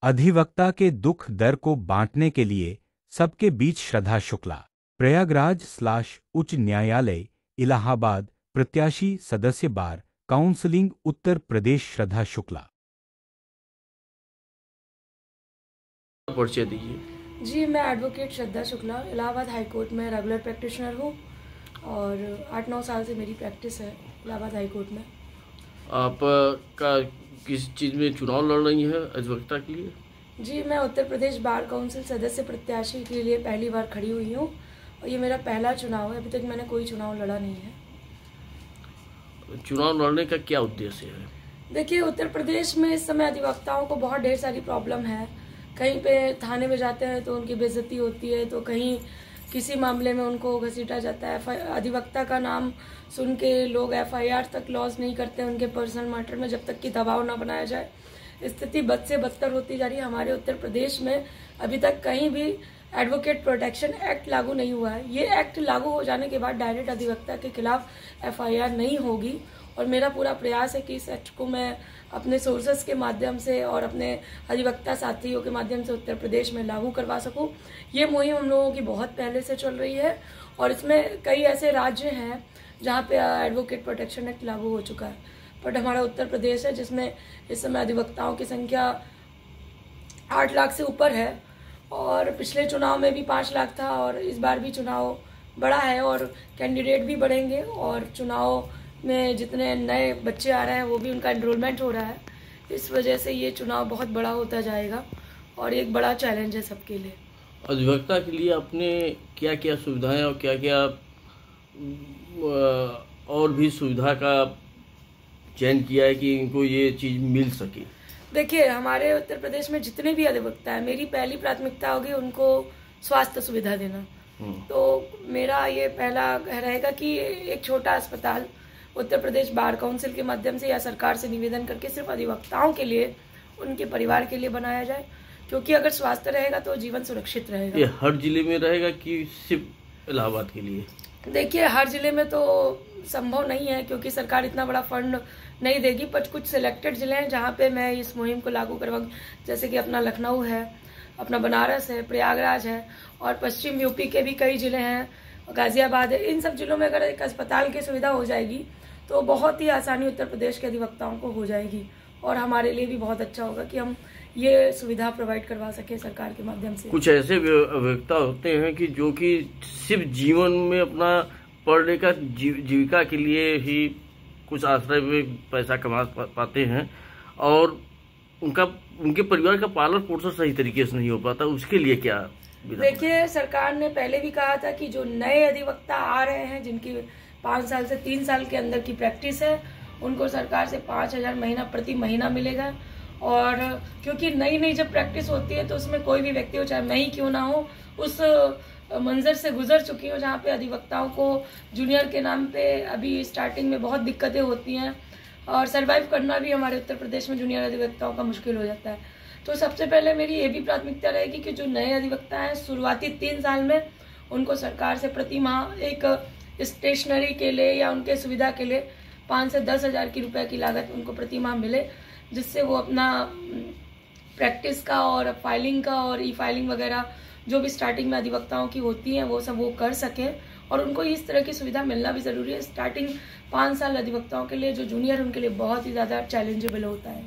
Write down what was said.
अधिवक्ता के दुख दर्द को बांटने के लिए सबके बीच श्रद्धा शुक्ला, प्रयागराज/उच्च न्यायालय इलाहाबाद, प्रत्याशी सदस्य बार काउंसलिंग उत्तर प्रदेश। श्रद्धा शुक्ला। परिचय दीजिए। जी, मैं एडवोकेट श्रद्धा शुक्ला इलाहाबाद हाई कोर्ट में रेगुलर प्रैक्टिशनर हूँ और 8-9 साल से मेरी प्रैक्टिस है इलाहाबाद हाई कोर्ट में। आप का किस चीज़ में चुनाव लड़ रही हैं अधिवक्ता के लिए? जी, मैं उत्तर प्रदेश बार काउंसिल सदस्य प्रत्याशी के लिए पहली बार खड़ी हुई हूँ और ये मेरा पहला चुनाव है। अभी तक मैंने कोई चुनाव लड़ा नहीं है। चुनाव लड़ने का क्या उद्देश्य है? देखिए, उत्तर प्रदेश में इस समय अधिवक्ताओं को बहुत ढेर सारी प्रॉब्लम है। कहीं पे थाने में जाते हैं तो उनकी बेइज्जती होती है, तो कहीं किसी मामले में उनको घसीटा जाता है। अधिवक्ता का नाम सुन के लोग FIR तक लॉन्च नहीं करते उनके पर्सनल मैटर में, जब तक कि दबाव ना बनाया जाए। स्थिति बद से बदतर होती जा रही है। हमारे उत्तर प्रदेश में अभी तक कहीं भी एडवोकेट प्रोटेक्शन एक्ट लागू नहीं हुआ है। ये एक्ट लागू हो जाने के बाद डायरेक्ट अधिवक्ता के खिलाफ FIR नहीं होगी और मेरा पूरा प्रयास है कि इस एक्ट को मैं अपने सोर्सेस के माध्यम से और अपने अधिवक्ता साथियों के माध्यम से उत्तर प्रदेश में लागू करवा सकूं। ये मुहिम हम लोगों की बहुत पहले से चल रही है और इसमें कई ऐसे राज्य हैं जहां पे एडवोकेट प्रोटेक्शन एक्ट लागू हो चुका है, बट हमारा उत्तर प्रदेश है जिसमें इस समय अधिवक्ताओं की संख्या 8 लाख से ऊपर है और पिछले चुनाव में भी 5 लाख था और इस बार भी चुनाव बड़ा है और कैंडिडेट भी बढ़ेंगे और चुनाव में जितने नए बच्चे आ रहे हैं वो भी उनका एनरोलमेंट हो रहा है। इस वजह से ये चुनाव बहुत बड़ा होता जाएगा और एक बड़ा चैलेंज है सबके लिए। अधिवक्ता के लिए आपने क्या क्या सुविधाएं और क्या क्या और भी सुविधा का चयन किया है कि इनको ये चीज़ मिल सके? देखिए, हमारे उत्तर प्रदेश में जितने भी अधिवक्ता है, मेरी पहली प्राथमिकता होगी उनको स्वास्थ्य सुविधा देना। तो मेरा ये पहला रहेगा कि एक छोटा अस्पताल उत्तर प्रदेश बार काउंसिल के माध्यम से या सरकार से निवेदन करके सिर्फ अधिवक्ताओं के लिए, उनके परिवार के लिए बनाया जाए, क्योंकि अगर स्वास्थ्य रहेगा तो जीवन सुरक्षित रहेगा। ये हर जिले में रहेगा कि सिर्फ इलाहाबाद के लिए? देखिए, हर जिले में तो संभव नहीं है क्योंकि सरकार इतना बड़ा फंड नहीं देगी, पर कुछ सिलेक्टेड जिले हैं जहाँ पे मैं इस मुहिम को लागू करवाऊंगी, जैसे कि अपना लखनऊ है, अपना बनारस है, प्रयागराज है और पश्चिम यूपी के भी कई जिले हैं, गाजियाबाद है। इन सब जिलों में अगर एक अस्पताल की सुविधा हो जाएगी तो बहुत ही आसानी उत्तर प्रदेश के अधिवक्ताओं को हो जाएगी और हमारे लिए भी बहुत अच्छा होगा कि हम ये सुविधा प्रोवाइड करवा सके सरकार के माध्यम से। कुछ ऐसे अधिवक्ता होते हैं कि जो कि सिर्फ जीवन में अपना पढ़ने का जीविका के लिए ही कुछ आश्रय में पैसा कमा पाते हैं और उनके परिवार का पालन पोषण सही तरीके से नहीं हो पाता, उसके लिए क्या? देखिए, सरकार ने पहले भी कहा था कि जो नए अधिवक्ता आ रहे हैं जिनकी 5 साल से 3 साल के अंदर की प्रैक्टिस है, उनको सरकार से 5,000 प्रति महीना मिलेगा। और क्योंकि नई जब प्रैक्टिस होती है तो उसमें कोई भी व्यक्ति हो, चाहे मैं ही क्यों ना हो, उस मंजर से गुजर चुकी हूँ जहाँ पे अधिवक्ताओं को जूनियर के नाम पे अभी स्टार्टिंग में बहुत दिक्कतें होती हैं और सरवाइव करना भी हमारे उत्तर प्रदेश में जूनियर अधिवक्ताओं का मुश्किल हो जाता है। तो सबसे पहले मेरी ये भी प्राथमिकता रहेगी कि जो नए अधिवक्ता हैं शुरुआती 3 साल में उनको सरकार से प्रति माह एक स्टेशनरी के लिए या उनके सुविधा के लिए 5 से 10 हज़ार की रुपए की लागत उनको प्रति माह मिले, जिससे वो अपना प्रैक्टिस का और फाइलिंग का और ई-फाइलिंग वगैरह जो भी स्टार्टिंग में अधिवक्ताओं की होती हैं वो सब वो कर सके और उनको इस तरह की सुविधा मिलना भी ज़रूरी है। स्टार्टिंग 5 साल अधिवक्ताओं के लिए जो जूनियर उनके लिए बहुत ही ज़्यादा चैलेंजेबल होता है।